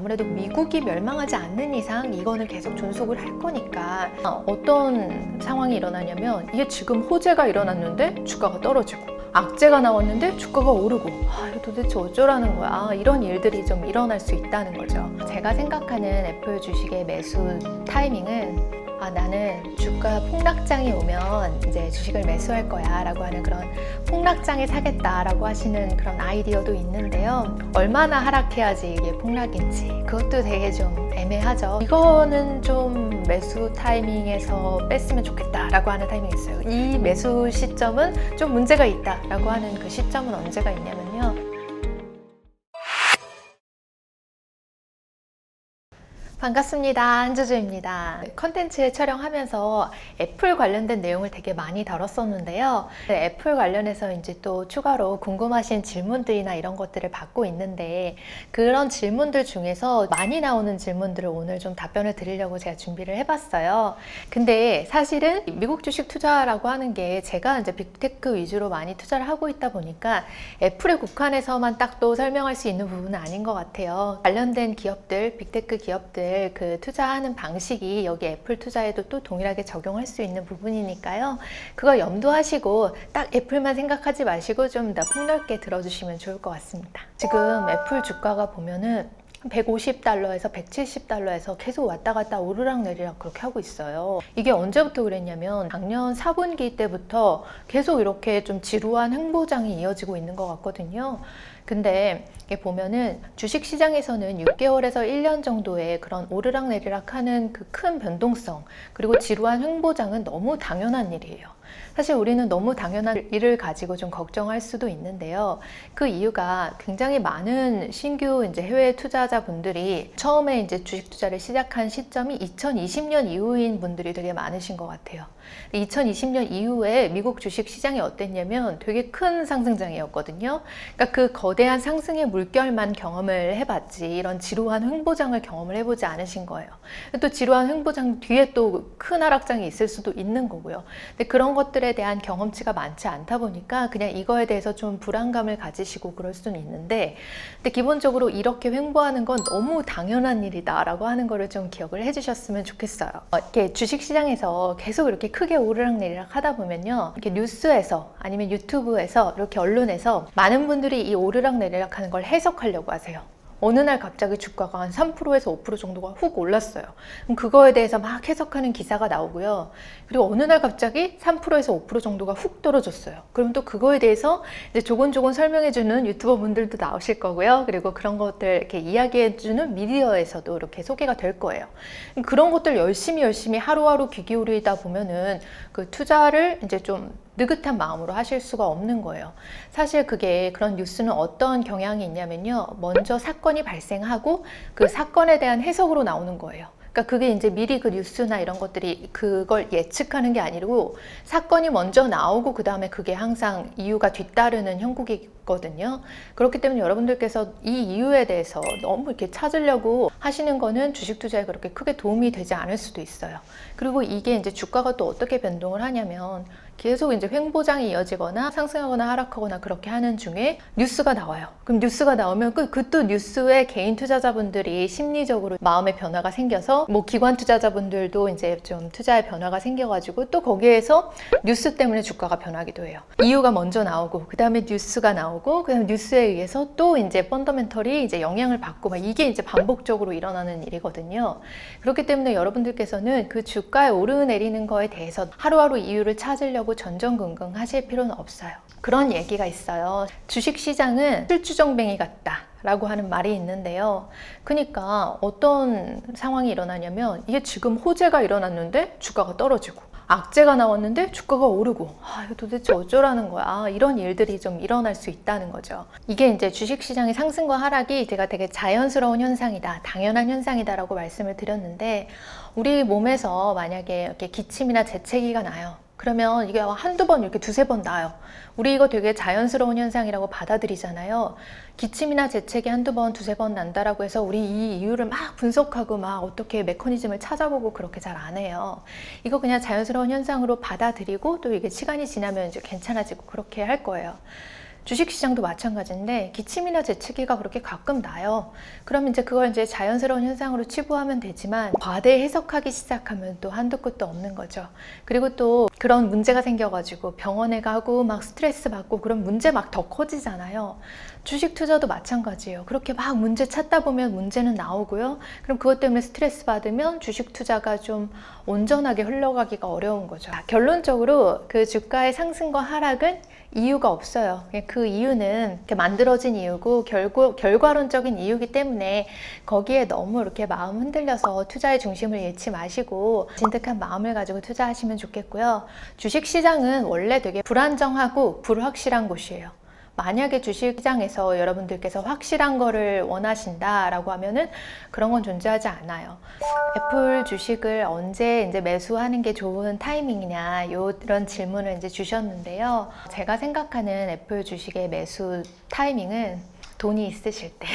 아무래도 미국이 멸망하지 않는 이상 이거는 계속 존속을 할 거니까 어떤 상황이 일어나냐면 이게 지금 호재가 일어났는데 주가가 떨어지고 악재가 나왔는데 주가가 오르고 이거 도대체 어쩌라는 거야. 이런 일들이 좀 일어날 수 있다는 거죠. 제가 생각하는 애플 주식의 매수 타이밍은 나는 주가 폭락장이 오면 이제 주식을 매수할 거야 라고 하는 그런 폭락장에 사겠다 라고 하시는 그런 아이디어도 있는데요. 얼마나 하락해야지 이게 폭락인지 그것도 되게 좀 애매하죠. 이거는 좀 매수 타이밍에서 뺐으면 좋겠다 라고 하는 타이밍이 있어요. 이 매수 시점은 좀 문제가 있다 라고 하는 그 시점은 언제가 있냐면요. 반갑습니다. 한주주입니다. 컨텐츠 촬영하면서 애플 관련된 내용을 되게 많이 다뤘었는데요. 애플 관련해서 이제 또 추가로 궁금하신 질문들이나 이런 것들을 받고 있는데 그런 질문들 중에서 많이 나오는 질문들을 오늘 좀 답변을 드리려고 제가 준비를 해봤어요. 근데 사실은 미국 주식 투자라고 하는 게 제가 이제 빅테크 위주로 많이 투자를 하고 있다 보니까 애플에 국한해서만 딱 또 설명할 수 있는 부분은 아닌 것 같아요. 관련된 기업들, 빅테크 기업들 그 투자하는 방식이 여기 애플 투자에도 또 동일하게 적용할 수 있는 부분이니까요. 그거 염두하시고 딱 애플만 생각하지 마시고 좀 더 폭넓게 들어주시면 좋을 것 같습니다. 지금 애플 주가가 보면은 150달러에서 170달러에서 계속 왔다 갔다 오르락 내리락 그렇게 하고 있어요. 이게 언제부터 그랬냐면 작년 4분기 때부터 계속 이렇게 좀 지루한 횡보장이 이어지고 있는 것 같거든요. 근데 이게 보면은 주식시장에서는 6개월에서 1년 정도의 그런 오르락 내리락 하는 그 큰 변동성 그리고 지루한 횡보장은 너무 당연한 일이에요. 사실 우리는 너무 당연한 일을 가지고 좀 걱정할 수도 있는데요. 그 이유가 굉장히 많은 신규 이제 해외 투자자분들이 처음에 이제 주식 투자를 시작한 시점이 2020년 이후인 분들이 되게 많으신 것 같아요. 2020년 이후에 미국 주식 시장이 어땠냐면 되게 큰 상승장이었거든요. 그러니까 그 거대한 상승의 물결만 경험을 해봤지 이런 지루한 횡보장을 경험을 해보지 않으신 거예요. 또 지루한 횡보장 뒤에 또 큰 하락장이 있을 수도 있는 거고요. 근데 그런 것들에 대한 경험치가 많지 않다 보니까 그냥 이거에 대해서 좀 불안감을 가지시고 그럴 수는 있는데 근데 기본적으로 이렇게 횡보하는 건 너무 당연한 일이다 라고 하는 거를 좀 기억을 해주셨으면 좋겠어요. 이렇게 주식시장에서 계속 이렇게 크게 오르락 내리락 하다 보면요, 이렇게 뉴스에서 아니면 유튜브에서 이렇게 언론에서 많은 분들이 이 오르락 내리락 하는 걸 해석하려고 하세요. 어느 날 갑자기 주가가 한 3%에서 5% 정도가 훅 올랐어요. 그럼 그거에 대해서 막 해석하는 기사가 나오고요. 그리고 어느 날 갑자기 3%에서 5% 정도가 훅 떨어졌어요. 그럼 또 그거에 대해서 이제 조곤조곤 설명해주는 유튜버 분들도 나오실 거고요. 그리고 그런 것들 이렇게 이야기해주는 미디어에서도 이렇게 소개가 될 거예요. 그런 것들 열심히 하루하루 귀 기울이다 보면은 그 투자를 이제 좀 느긋한 마음으로 하실 수가 없는 거예요. 사실 그런 뉴스는 어떤 경향이 있냐면요. 먼저 사건이 발생하고 그 사건에 대한 해석으로 나오는 거예요. 그러니까 그게 이제 미리 그 뉴스나 이런 것들이 그걸 예측하는 게 아니고 사건이 먼저 나오고 그 다음에 그게 항상 이유가 뒤따르는 형국이거든요. 그렇기 때문에 여러분들께서 이 이유에 대해서 너무 이렇게 찾으려고 하시는 거는 주식 투자에 그렇게 크게 도움이 되지 않을 수도 있어요. 그리고 이게 이제 주가가 또 어떻게 변동을 하냐면 계속 이제 횡보장이 이어지거나 상승하거나 하락하거나 그렇게 하는 중에 뉴스가 나와요. 그럼 뉴스가 나오면 그 또 뉴스에 개인 투자자분들이 심리적으로 마음의 변화가 생겨서 뭐 기관 투자자분들도 이제 좀 투자의 변화가 생겨가지고 또 거기에서 뉴스 때문에 주가가 변하기도 해요. 이유가 먼저 나오고 그 다음에 뉴스가 나오고 그 다음에 뉴스에 의해서 또 이제 펀더멘털이 이제 영향을 받고 막 이게 이제 반복적으로 일어나는 일이거든요. 그렇기 때문에 여러분들께서는 그 주가에 오르내리는 거에 대해서 하루하루 이유를 찾으려고 전전긍긍 하실 필요는 없어요. 그런 얘기가 있어요. 주식시장은 술주정뱅이 같다 라고 하는 말이 있는데요. 그러니까 어떤 상황이 일어나냐면 이게 지금 호재가 일어났는데 주가가 떨어지고 악재가 나왔는데 주가가 오르고 이거 도대체 어쩌라는 거야. 이런 일들이 좀 일어날 수 있다는 거죠. 이게 이제 주식시장의 상승과 하락이 제가 되게 자연스러운 현상이다, 당연한 현상이다 라고 말씀을 드렸는데 우리 몸에서 만약에 이렇게 기침이나 재채기가 나요. 그러면 이게 한두 번 이렇게 두세 번 나요. 우리 이거 되게 자연스러운 현상이라고 받아들이잖아요. 기침이나 재채기 한두 번, 두세 번 난다라고 해서 우리 이 이유를 막 분석하고 막 어떻게 메커니즘을 찾아보고 그렇게 잘 안 해요. 이거 그냥 자연스러운 현상으로 받아들이고 또 이게 시간이 지나면 이제 괜찮아지고 그렇게 할 거예요. 주식시장도 마찬가지인데 기침이나 재채기가 그렇게 가끔 나요. 그럼 이제 그걸 이제 자연스러운 현상으로 치부하면 되지만 과대 해석하기 시작하면 또 한도 끝도 없는 거죠. 그리고 또 그런 문제가 생겨가지고 병원에 가고 막 스트레스 받고 그런 문제 막 더 커지잖아요. 주식 투자도 마찬가지예요. 그렇게 막 문제 찾다 보면 문제는 나오고요. 그럼 그것 때문에 스트레스 받으면 주식 투자가 좀 온전하게 흘러가기가 어려운 거죠. 결론적으로 그 주가의 상승과 하락은 이유가 없어요. 그 이유는 이렇게 만들어진 이유고 결과론적인 이유이기 때문에 거기에 너무 이렇게 마음 흔들려서 투자의 중심을 잃지 마시고 진득한 마음을 가지고 투자하시면 좋겠고요. 주식시장은 원래 되게 불안정하고 불확실한 곳이에요. 만약에 주식시장에서 여러분들께서 확실한 거를 원하신다라고 하면은 그런 건 존재하지 않아요. 애플 주식을 언제 이제 매수하는 게 좋은 타이밍이냐 이런 질문을 이제 주셨는데요. 제가 생각하는 애플 주식의 매수 타이밍은 돈이 있으실 때.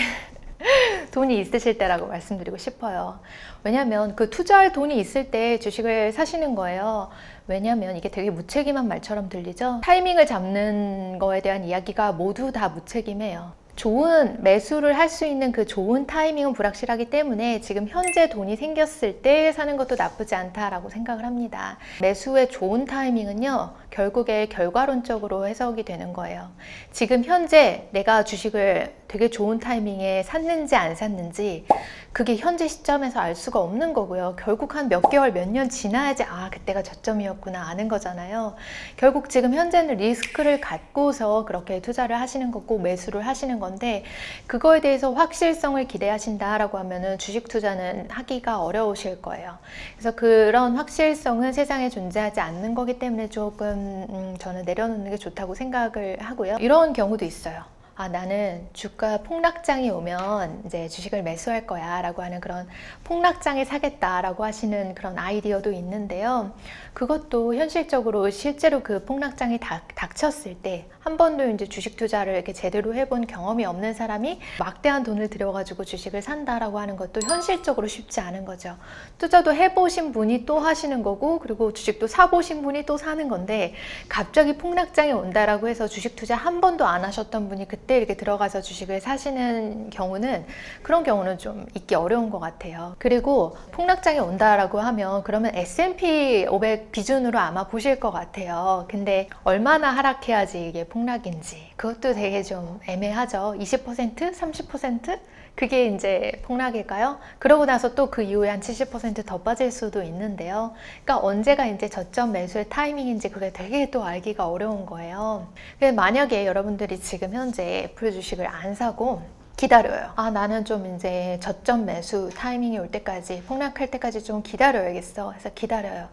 돈이 있으실 때라고 말씀드리고 싶어요. 왜냐하면 그 투자할 돈이 있을 때 주식을 사시는 거예요. 왜냐하면 이게 되게 무책임한 말처럼 들리죠? 타이밍을 잡는 거에 대한 이야기가 모두 다 무책임해요. 좋은 매수를 할 수 있는 그 좋은 타이밍은 불확실하기 때문에 지금 현재 돈이 생겼을 때 사는 것도 나쁘지 않다라고 생각을 합니다. 매수의 좋은 타이밍은요, 결국에 결과론적으로 해석이 되는 거예요. 지금 현재 내가 주식을 되게 좋은 타이밍에 샀는지 안 샀는지 그게 현재 시점에서 알 수가 없는 거고요. 결국 한 몇 개월, 몇 년 지나야지 그때가 저점이었구나 아는 거잖아요. 결국 지금 현재는 리스크를 갖고서 그렇게 투자를 하시는 거고 매수를 하시는 건데 그거에 대해서 확실성을 기대하신다라고 하면은 주식 투자는 하기가 어려우실 거예요. 그래서 그런 확실성은 세상에 존재하지 않는 거기 때문에 조금 저는 내려놓는 게 좋다고 생각을 하고요. 이런 경우도 있어요. 나는 주가 폭락장이 오면 이제 주식을 매수할 거야 라고 하는 그런 폭락장에 사겠다라고 하시는 그런 아이디어도 있는데요. 그것도 현실적으로 실제로 그 폭락장이 닥쳤을 때 한 번도 이제 주식 투자를 이렇게 제대로 해본 경험이 없는 사람이 막대한 돈을 들여가지고 주식을 산다라고 하는 것도 현실적으로 쉽지 않은 거죠. 투자도 해보신 분이 또 하시는 거고 그리고 주식도 사보신 분이 또 사는 건데 갑자기 폭락장이 온다라고 해서 주식 투자 한 번도 안 하셨던 분이 그때 이렇게 들어가서 주식을 사시는 경우는 그런 경우는 좀 있기 어려운 것 같아요. 그리고 폭락장이 온다라고 하면 그러면 S&P 500 기준으로 아마 보실 것 같아요. 근데 얼마나 하락해야지 이게 폭락인지 그것도 되게 좀 애매하죠. 20%? 30%? 그게 이제 폭락일까요? 그러고 나서 또 그 이후에 한 70% 더 빠질 수도 있는데요. 그러니까 언제가 이제 저점 매수의 타이밍인지 그게 되게 또 알기가 어려운 거예요. 만약에 여러분들이 지금 현재 애플 주식을 안 사고 기다려요. 나는 좀 이제 저점 매수 타이밍이 올 때까지 폭락할 때까지 좀 기다려야겠어. 그래서 기다려요.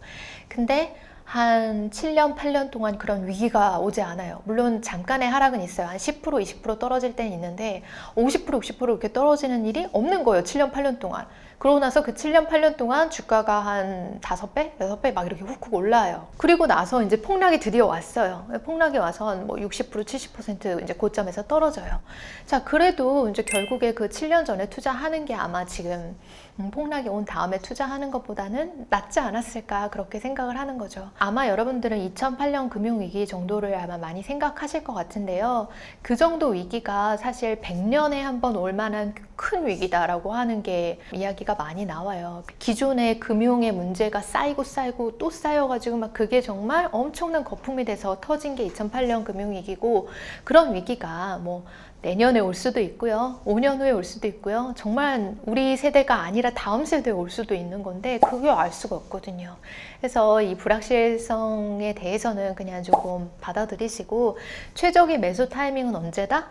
근데 한 7년, 8년 동안 그런 위기가 오지 않아요. 물론 잠깐의 하락은 있어요. 한 10%, 20% 떨어질 때는 있는데 50%, 60% 이렇게 떨어지는 일이 없는 거예요. 7년, 8년 동안. 그러고 나서 그 7년, 8년 동안 주가가 한 5배, 6배 막 이렇게 훅훅 올라요. 그리고 나서 이제 폭락이 드디어 왔어요. 폭락이 와서 한 뭐 60%, 70% 이제 고점에서 떨어져요. 자, 그래도 이제 결국에 그 7년 전에 투자하는 게 아마 지금 폭락이 온 다음에 투자하는 것보다는 낫지 않았을까 그렇게 생각을 하는 거죠. 아마 여러분들은 2008년 금융위기 정도를 아마 많이 생각하실 것 같은데요. 그 정도 위기가 사실 100년에 한 번 올 만한 큰 위기다라고 하는 게 이야기가 많이 나와요. 기존의 금융의 문제가 쌓이고 또 쌓여가지고 막 그게 정말 엄청난 거품이 돼서 터진 게 2008년 금융위기고 그런 위기가 뭐 내년에 올 수도 있고요. 5년 후에 올 수도 있고요. 정말 우리 세대가 아니라 다음 세대에 올 수도 있는 건데 그걸 알 수가 없거든요. 그래서 이 불확실성에 대해서는 그냥 조금 받아들이시고 최적의 매수 타이밍은 언제다?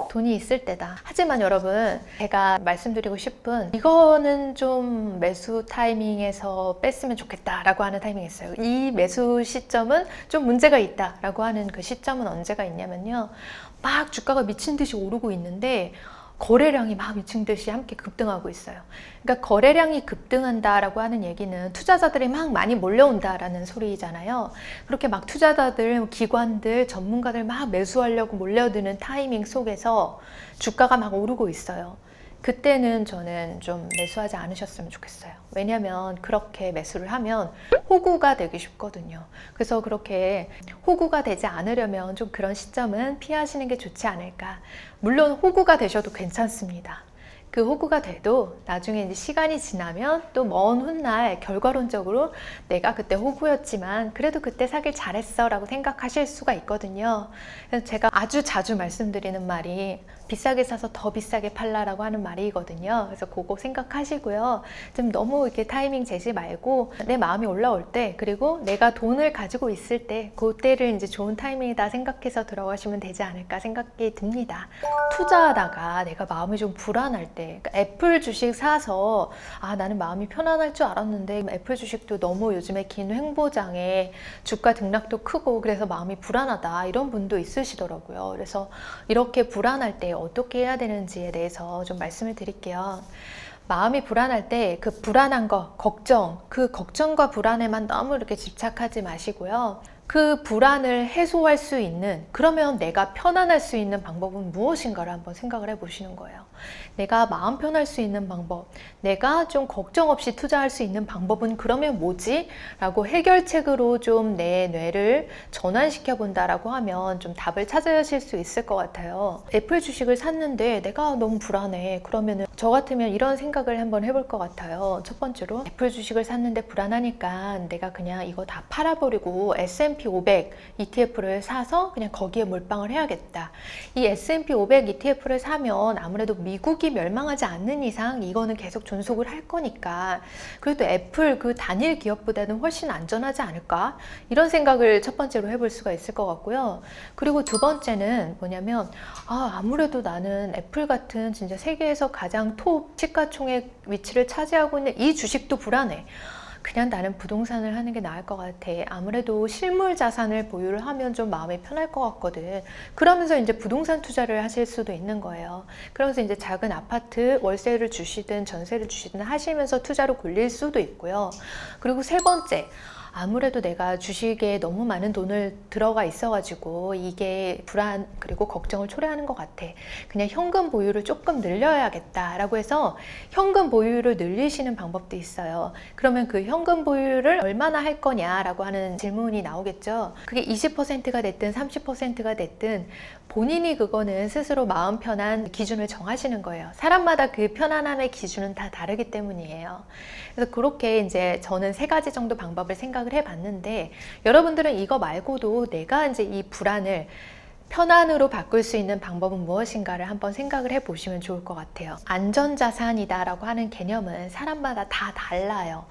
돈이 있을 때다. 하지만 여러분 제가 말씀드리고 싶은 이거는 좀 매수 타이밍에서 뺐으면 좋겠다라고 하는 타이밍이 있어요. 이 매수 시점은 좀 문제가 있다라고 하는 그 시점은 언제가 있냐면요. 막 주가가 미친 듯이 오르고 있는데 거래량이 막 미친 듯이 함께 급등하고 있어요. 그러니까 거래량이 급등한다라고 하는 얘기는 투자자들이 막 많이 몰려온다라는 소리잖아요. 그렇게 막 투자자들, 기관들, 전문가들 막 매수하려고 몰려드는 타이밍 속에서 주가가 막 오르고 있어요. 그때는 저는 좀 매수하지 않으셨으면 좋겠어요. 왜냐면 그렇게 매수를 하면 호구가 되기 쉽거든요. 그래서 그렇게 호구가 되지 않으려면 좀 그런 시점은 피하시는 게 좋지 않을까. 물론 호구가 되셔도 괜찮습니다. 그 호구가 돼도 나중에 이제 시간이 지나면 또 먼 훗날 결과론적으로 내가 그때 호구였지만 그래도 그때 사길 잘했어 라고 생각하실 수가 있거든요. 그래서 제가 아주 자주 말씀드리는 말이 비싸게 사서 더 비싸게 팔라라고 하는 말이거든요. 그래서 그거 생각하시고요. 좀 너무 이렇게 타이밍 재지 말고 내 마음이 올라올 때, 그리고 내가 돈을 가지고 있을 때 그때를 이제 좋은 타이밍이다 생각해서 들어가시면 되지 않을까 생각이 듭니다. 투자하다가 내가 마음이 좀 불안할 때, 그러니까 애플 주식 사서 나는 마음이 편안할 줄 알았는데 애플 주식도 너무 요즘에 긴 횡보장에 주가 등락도 크고 그래서 마음이 불안하다, 이런 분도 있으시더라고요. 그래서 이렇게 불안할 때 어떻게 해야 되는지에 대해서 좀 말씀을 드릴게요. 마음이 불안할 때 그 불안한 거, 걱정, 그 걱정과 불안에만 너무 이렇게 집착하지 마시고요. 그 불안을 해소할 수 있는, 그러면 내가 편안할 수 있는 방법은 무엇인가를 한번 생각을 해보시는 거예요. 내가 마음 편할 수 있는 방법, 내가 좀 걱정 없이 투자할 수 있는 방법은 그러면 뭐지? 라고 해결책으로 좀 내 뇌를 전환시켜 본다라고 하면 좀 답을 찾으실 수 있을 것 같아요. 애플 주식을 샀는데 내가 너무 불안해. 그러면은 저 같으면 이런 생각을 한번 해볼 것 같아요. 첫 번째로, 애플 주식을 샀는데 불안하니까 내가 그냥 이거 다 팔아버리고 S&P 500 ETF를 사서 그냥 거기에 몰빵을 해야겠다. 이 S&P 500 ETF를 사면 아무래도 미국이 멸망하지 않는 이상 이거는 계속 존속을 할 거니까 그래도 애플 그 단일 기업보다는 훨씬 안전하지 않을까? 이런 생각을 첫 번째로 해볼 수가 있을 것 같고요. 그리고 두 번째는 뭐냐면 아무래도 나는 애플 같은 진짜 세계에서 가장 톱 시가총액 위치를 차지하고 있는 이 주식도 불안해. 그냥 나는 부동산을 하는 게 나을 것 같아. 아무래도 실물 자산을 보유를 하면 좀 마음이 편할 것 같거든. 그러면서 이제 부동산 투자를 하실 수도 있는 거예요. 그러면서 이제 작은 아파트 월세를 주시든 전세를 주시든 하시면서 투자로 굴릴 수도 있고요. 그리고 세 번째, 아무래도 내가 주식에 너무 많은 돈을 들어가 있어가지고 이게 불안 그리고 걱정을 초래하는 것 같아. 그냥 현금 보유를 조금 늘려야겠다라고 해서 현금 보유를 늘리시는 방법도 있어요. 그러면 그 현금 보유를 얼마나 할 거냐라고 하는 질문이 나오겠죠. 그게 20%가 됐든 30%가 됐든 본인이 그거는 스스로 마음 편한 기준을 정하시는 거예요. 사람마다 그 편안함의 기준은 다 다르기 때문이에요. 그래서 그렇게 이제 저는 3가지 정도 방법을 생각을 해봤는데, 여러분들은 이거 말고도 내가 이제 이 불안을 편안으로 바꿀 수 있는 방법은 무엇인가를 한번 생각을 해보시면 좋을 것 같아요. 안전자산이다라고 하는 개념은 사람마다 다 달라요.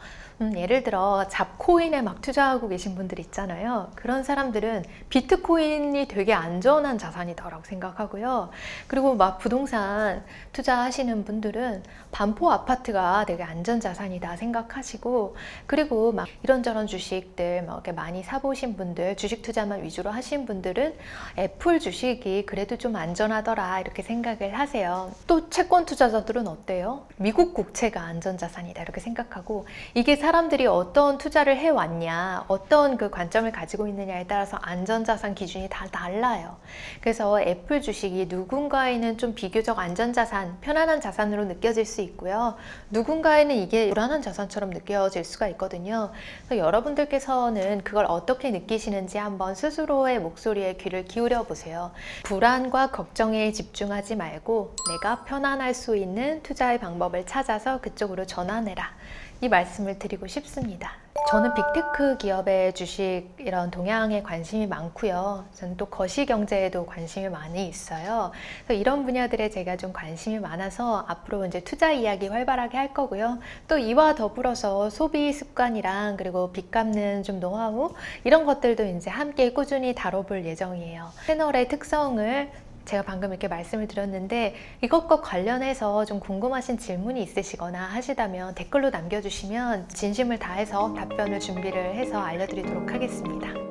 예를 들어 잡코인에 막 투자하고 계신 분들 있잖아요. 그런 사람들은 비트코인이 되게 안전한 자산이다라고 생각하고요. 그리고 막 부동산 투자하시는 분들은 반포 아파트가 되게 안전자산이다 생각하시고, 그리고 막 이런저런 주식들 막 이렇게 많이 사보신 분들, 주식 투자만 위주로 하신 분들은 애플 주식이 그래도 좀 안전하더라 이렇게 생각을 하세요. 또 채권 투자자들은 어때요? 미국 국채가 안전자산이다 이렇게 생각하고, 이게 사람들이 어떤 투자를 해왔냐, 어떤 그 관점을 가지고 있느냐에 따라서 안전자산 기준이 다 달라요. 그래서 애플 주식이 누군가에는 좀 비교적 안전자산, 편안한 자산으로 느껴질 수 있고요. 누군가에는 이게 불안한 자산처럼 느껴질 수가 있거든요. 그래서 여러분들께서는 그걸 어떻게 느끼시는지 한번 스스로의 목소리에 귀를 기울여 보세요. 불안과 걱정에 집중하지 말고 내가 편안할 수 있는 투자의 방법을 찾아서 그쪽으로 전환해라. 이 말씀을 드리고 싶습니다. 저는 빅테크 기업의 주식 이런 동향에 관심이 많고요. 저는 또 거시경제에도 관심이 많이 있어요. 그래서 이런 분야들에 제가 좀 관심이 많아서 앞으로 이제 투자 이야기 활발하게 할 거고요. 또 이와 더불어서 소비 습관이랑 그리고 빚 갚는 좀 노하우 이런 것들도 이제 함께 꾸준히 다뤄볼 예정이에요. 채널의 특성을 제가 방금 이렇게 말씀을 드렸는데 이것과 관련해서 좀 궁금하신 질문이 있으시거나 하시다면 댓글로 남겨주시면 진심을 다해서 답변을 준비를 해서 알려드리도록 하겠습니다.